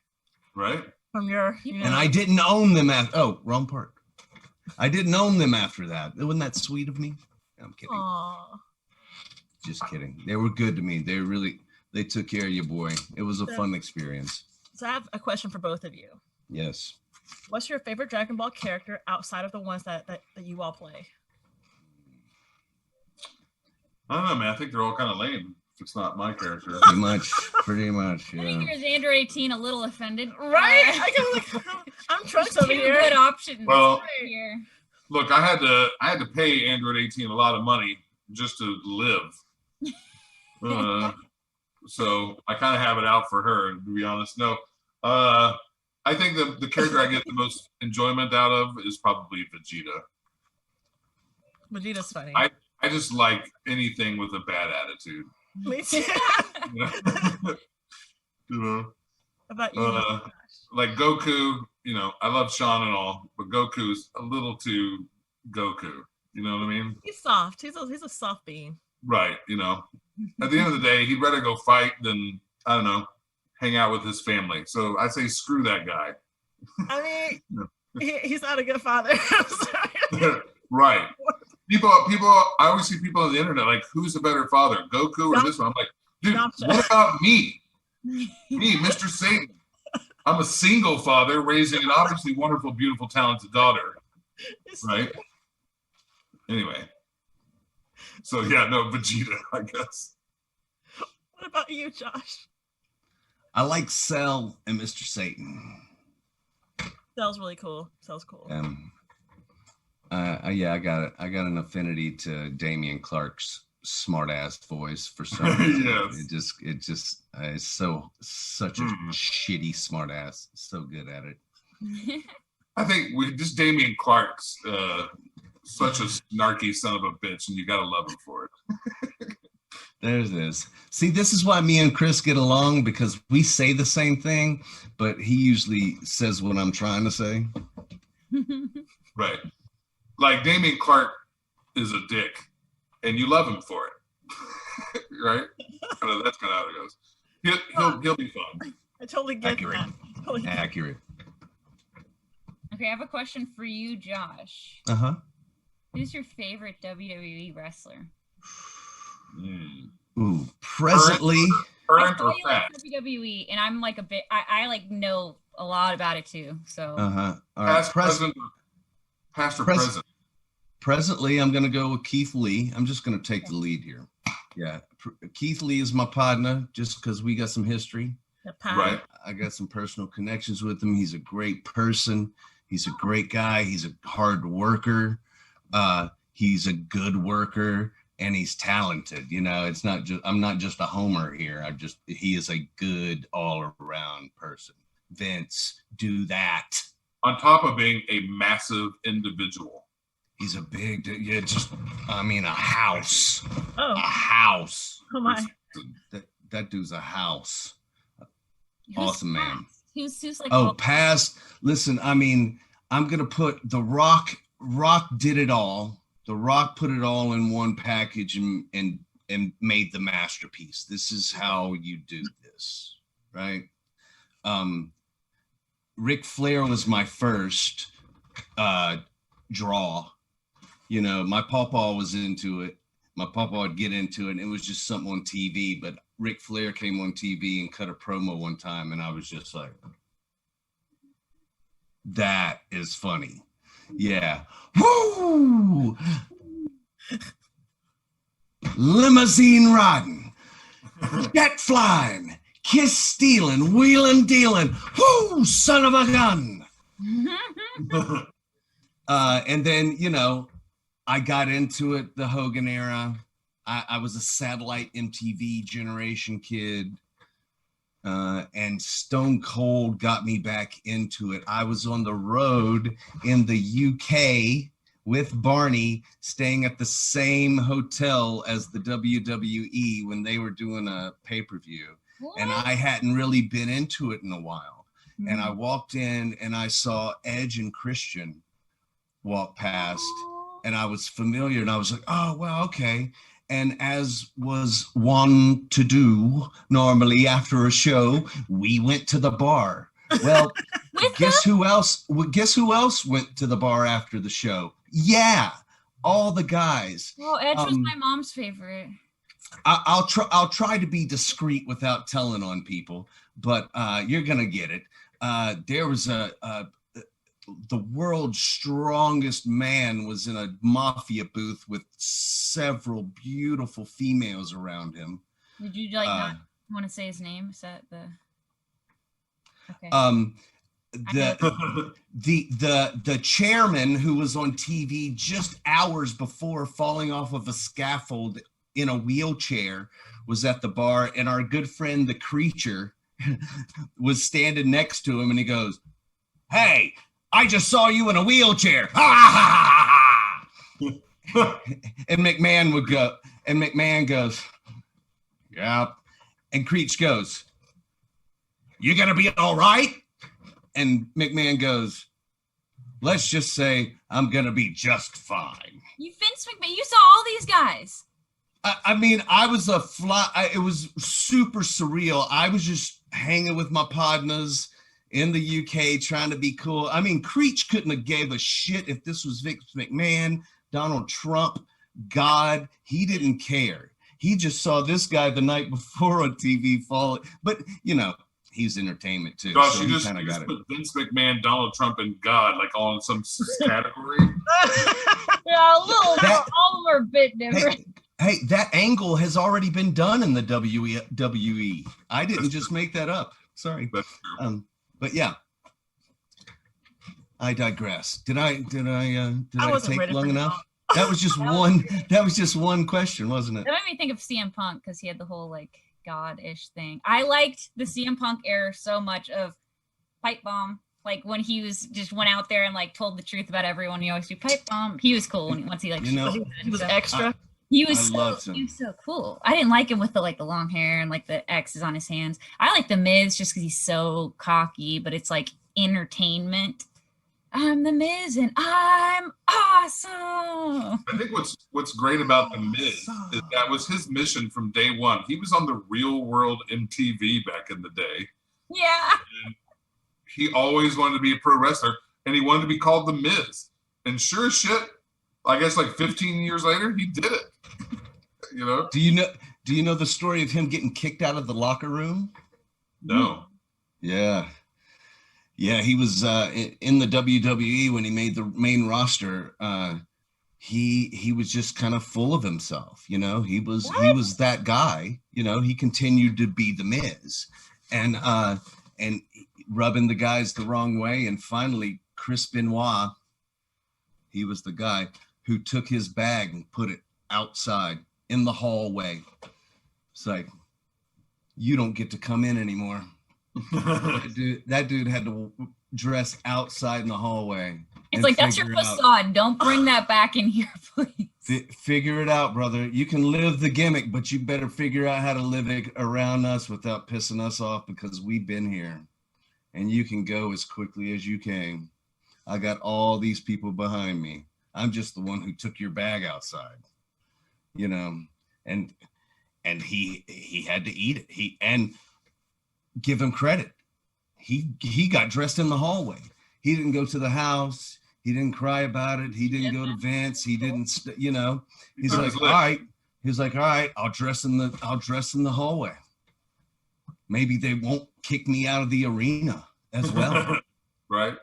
Right? from your, And I didn't own them after. Oh, wrong part. I didn't own them after that. Wasn't that sweet of me? I'm kidding. Aw. Just kidding. They were good to me. They took care of you, boy. It was a fun experience. So I have a question for both of you. Yes. What's your favorite Dragon Ball character outside of the ones that you all play? I don't know, man. I think they're all kind of lame. If it's not my character. Pretty much. I think Yeah. there's Android 18 a little offended. Right? I go like, I'm Trunks over Two here. good options Well- here. Look, I had to pay Android 18 a lot of money just to live. So I kind of have it out for her, to be honest. No, I think the character I get the most enjoyment out of is probably Vegeta. Vegeta's funny. I just like anything with a bad attitude. Me too. You know? You know? About you? Like Goku, I love Sean and all, but Goku's a little too Goku. You know what I mean? He's soft. He's a soft bean. Right. At the end of the day, he'd rather go fight than, I don't know, hang out with his family. So I say screw that guy. I mean, he's not a good father. I'm sorry. Right. People, I always see people on the internet like, who's a better father, Goku or this one? I'm like, dude, Gotcha. what about me? Me, Mr. Satan. I'm a single father raising an obviously wonderful, beautiful, talented daughter. Right? Anyway. So yeah, no, Vegeta, I guess. What about you, Josh? I like Cell and Mr. Satan. Cell's really cool. Cell's cool. Yeah, I got it. I got an affinity to Damian Clark's smart ass voice for some reason. Yes. It just is such a shitty smart ass. So good at it. I think just Damian Clark's such a snarky son of a bitch, and you gotta love him for it. There's this. See, this is why me and Chris get along, because we say the same thing, but he usually says what I'm trying to say. Right. Like Damian Clark is a dick, and you love him for it. Right? That's kind of how it goes. He'll be fun. I totally get Accurate. that. Totally get Accurate. Okay, I have a question for you, Josh. Uh-huh. Who's your favorite WWE wrestler? Ooh, presently, Current I or you like past? WWE, and I'm like I like know a lot about it too. So uh-huh. All right. Past, present, past or Pres- present? Presently, I'm going to go with Keith Lee. I'm just going to take the lead here. Yeah. Keith Lee is my partner just because we got some history. the pie. Right. I got some personal connections with him. He's a great person. He's a great guy. He's a hard worker. He's a good worker. and he's talented. You know, it's not just, I'm not just a homer here. He is a good all around person. Vince, do that. On top of being a massive individual. He's a big, a house. Oh, A house. oh my. That dude's a house. Who's Awesome, man. fast? Who's like Oh, past. Listen, I mean, I'm gonna put The Rock. Rock did it all. The Rock put it all in one package and made the masterpiece. This is how you do this, right? Ric Flair was my first draw. You know, my pawpaw was into it. My papa would get into it, and it was just something on TV. But Ric Flair came on TV and cut a promo one time, and I was just like, that is funny. Yeah. Woo! Limousine riding, jet flying, kiss stealing, wheeling dealing. Woo! Son of a gun. And then, you know, I got into it, the Hogan era. I was a satellite MTV generation kid. And Stone Cold got me back into it. I was on the road in the UK with Barney, staying at the same hotel as the WWE when they were doing a pay-per-view. And I hadn't really been into it in a while. And I walked in and I saw Edge and Christian walk past, and I was familiar, and I was like, oh, well, okay. And as was one to do normally after a show, we went to the bar. Well, guess who else went to the bar after the show? Yeah, all the guys. Well, Edge was my mom's favorite. I'll try to be discreet without telling on people, but you're gonna get it. There was the world's strongest man was in a mafia booth with several beautiful females around him. Would you like not want to say his name? Is that the? Okay. The chairman who was on TV just hours before falling off of a scaffold in a wheelchair was at the bar, and our good friend the Creature was standing next to him, and he goes, "Hey, I just saw you in a wheelchair." And McMahon goes, "Yep." And Creech goes, "You gonna be all right?" And McMahon goes, "Let's just say I'm gonna be just fine." You Vince McMahon, you saw all these guys. I mean, I was it was super surreal. I was just hanging with my partners in the UK trying to be cool. I mean, Creech couldn't have gave a shit if this was Vince McMahon, Donald Trump, God. He didn't care. He just saw this guy the night before on TV fall. But, you know, he's entertainment too. Josh, so you just put Vince McMahon, Donald Trump, and God like all in some category. Yeah, a little. All of them are a bit different. Hey, that angle has already been done in the WWE. I didn't just make that up. Sorry. That's true. But yeah, I digress. Did I take long enough? That was just one. That was just one question, wasn't it? That made me think of CM Punk because he had the whole like God-ish thing. I liked the CM Punk era so much of pipe bomb. Like when he was just went out there and like told the truth about everyone. He always do pipe bomb. He was cool once he like he was extra. He was so cool. I didn't like him with the long hair and like the X's on his hands. I like the Miz just because he's so cocky, but it's like entertainment. I'm the Miz and I'm awesome. I think what's great about the Miz is that was his mission from day one. He was on the Real World MTV back in the day. Yeah. And he always wanted to be a pro wrestler, and he wanted to be called the Miz. And sure as shit, I guess like 15 years later, he did it. You know? Do you know the story of him getting kicked out of the locker room? No. Yeah. Yeah, he was in the WWE when he made the main roster. He was just kind of full of himself, you know. He was that guy, you know. He continued to be the Miz, and rubbing the guys the wrong way. And finally, Chris Benoit, he was the guy who took his bag and put it outside in the hallway. It's like, you don't get to come in anymore. That dude had to dress outside in the hallway. It's like, that's your facade. Don't bring that back in here, please. Figure it out, brother. You can live the gimmick, but you better figure out how to live it around us without pissing us off, because we've been here. And you can go as quickly as you came. I got all these people behind me. I'm just the one who took your bag outside, you know, and he had to eat it. And give him credit. He got dressed in the hallway. He didn't go to the house. He didn't cry about it. He didn't go to Vince. He didn't, you know, he's like, all right. He's like, all right, I'll dress in the hallway. Maybe they won't kick me out of the arena as well. Right.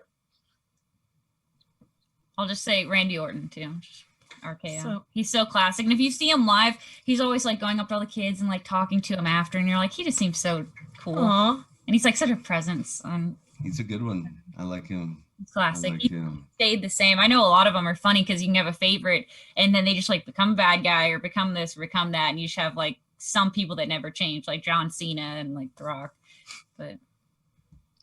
I'll just say Randy Orton too. Just RKO. So- He's so classic. And if you see him live, he's always like going up to all the kids and like talking to him after, and you're like, he just seems so cool. Aw. And he's like such a presence. He's a good one. I like him. He's classic. I like He him. stayed the same. I know a lot of them are funny because you can have a favorite and then they just like become a bad guy or become this or become that. And you just have like some people that never change, like John Cena and like The Rock. But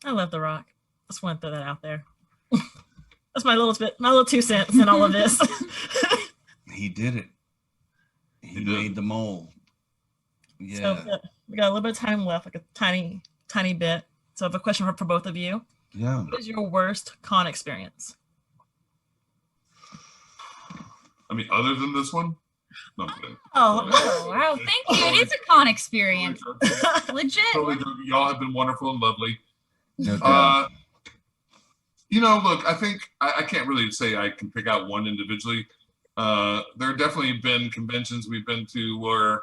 I love The Rock. Just want to throw that out there. That's my little 2 cents in all of this. He did it. He made the mold. Yeah. So we got a little bit of time left, like a tiny bit. So I have a question for both of you. Yeah. What is your worst con experience? I mean, other than this one? No, I'm kidding. Oh, oh, wow, thank you. It is a con experience. Legit. Totally joking. Y'all have been wonderful and lovely. No doubt. You know, look, I think I can't really say I can pick out one individually. There have definitely been conventions we've been to where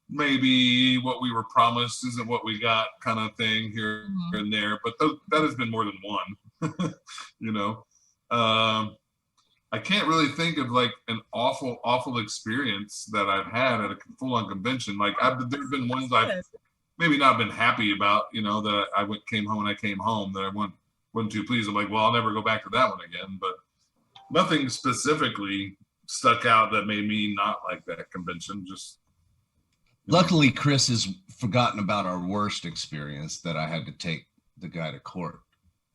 maybe what we were promised isn't what we got, kind of thing here and there. But that has been more than one. You know, I can't really think of like an awful experience that I've had at a full-on convention. Like there've been ones I've maybe not been happy about. You know, that I came home that I wasn't too pleased. I'm like, well, I'll never go back to that one again. But nothing specifically stuck out that made me not like that convention. Just Luckily, Chris has forgotten about our worst experience that I had to take the guy to court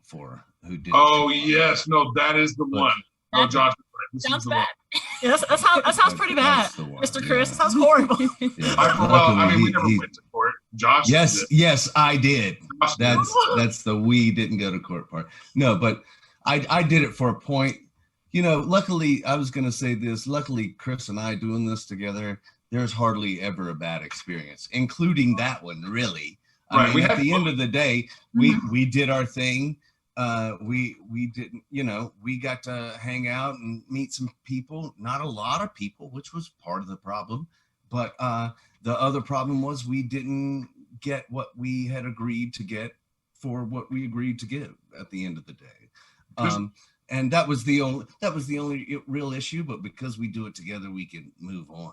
for who did. Oh yes, no, that is the one. No, Josh, this is Sounds the bad. one. yeah, that sounds pretty bad, That's the one, Mr. Chris. yeah. That sounds horrible. Yeah. I mean, we never He- went to court. Josh. Yes, did. yes, I did. Josh did. That's the we didn't go to court part. No, but I did it for a point. You know, luckily, I was going to say this. Luckily, Chris and I doing this together, there's hardly ever a bad experience, including that one. Really, Right, I we mean, at had the fun. end of the day, we did our thing. We didn't. You know, we got to hang out and meet some people. Not a lot of people, which was part of the problem. But the other problem was we didn't get what we had agreed to get for what we agreed to give at the end of the day. And that was the only real issue. But because we do it together, we can move on.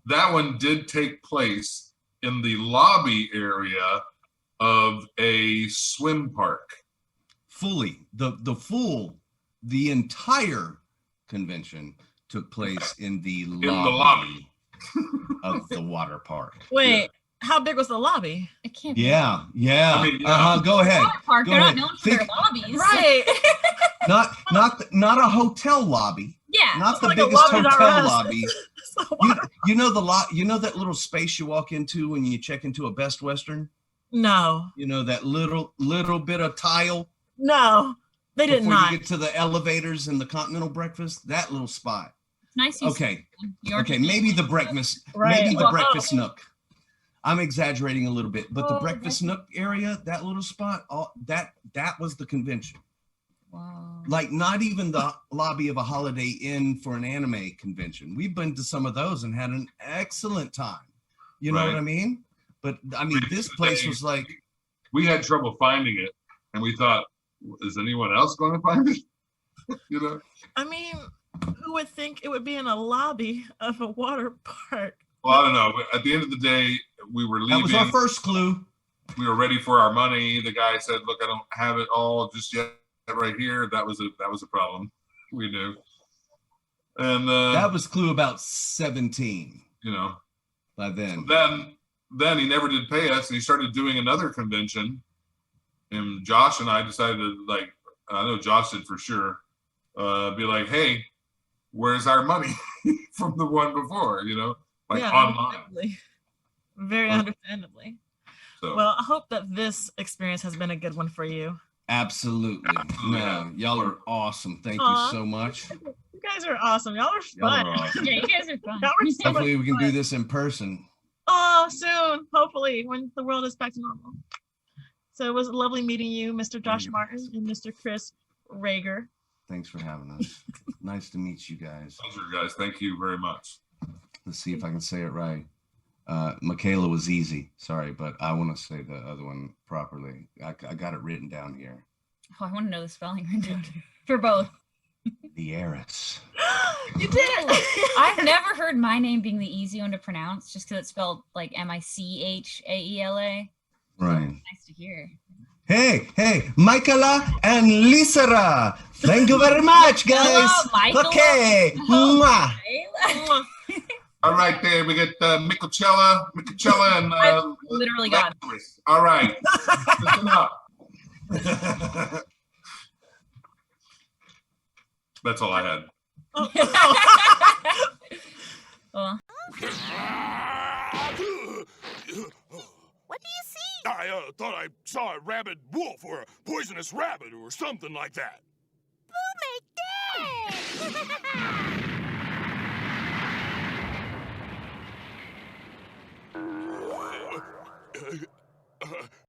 That one did take place in the lobby area of a swim park. Fully, the entire convention took place in the lobby of the water park. Wait, how big was the lobby? It can't be. Yeah. I mean, yeah. Go ahead. Water park, Go they're ahead. not known for their Think- lobbies. Right. Not a hotel lobby. Yeah. Not the like a biggest lobby hotel at our lobby. So You know you know that little space you walk into when you check into a Best Western? no, You know that little bit of tile they did before not. you get to the elevators and the continental breakfast? That little spot. It's nice. you Okay. see your- Okay, maybe the breakfast Right. maybe the Well, breakfast nook. I'm exaggerating a little bit, but the Oh, breakfast nook area, that little spot, that was the convention. Wow. Like not even the lobby of a Holiday Inn for an anime convention. We've been to some of those and had an excellent time. You know Right. what I mean? But I mean, this place was like, We had trouble finding it, and we thought, is anyone else going to find it? You know? I mean, who would think it would be in a lobby of a water park? Well, I don't know. But at the end of the day, we were that was our leaving. first clue. We were ready for our money. The guy said, "Look, I don't have it all just yet. Right here." That was a problem. We knew. And That was clue about 17. you know. By then. Then he never did pay us, and he started doing another convention. And Josh and I decided to, like, I know Josh did for sure, be like, hey, where's our money from the one before, you know, like online. Understandably. Very understandably. So, Well, I hope that this experience has been a good one for you. Absolutely. No, y'all are awesome. Thank you so much. You guys are awesome. Y'all are Y'all fun. are awesome. Yeah, you guys are fun. Y'all were so much Hopefully we can do fun. this in person. Oh, soon. Hopefully, when the world is back to normal. So it was lovely meeting you, Mr. Josh you. Martin and Mr. Chris Rager. Thanks for having us. Nice to meet you guys. pleasure, guys. Thank you very much. Let's see if I can say it right. Michaela was easy. Sorry, but I want to say the other one properly. I got it written down here. Oh, I want to know the spelling right now for both. The heiress. You did it. I've never heard my name being the easy one to pronounce, just because it's spelled like Michaela. Right. Nice to hear. Hey, Michaela and Lisa. Thank you very much, guys. Hello, Michaela. Okay. Oh, Mwah. All right, there we get Michelcella, and I've literally got it. Lazarus. All right, listen up. That's all I had. Well, What do you see? I thought I saw a rabid wolf or a poisonous rabbit or something like that. Boo, make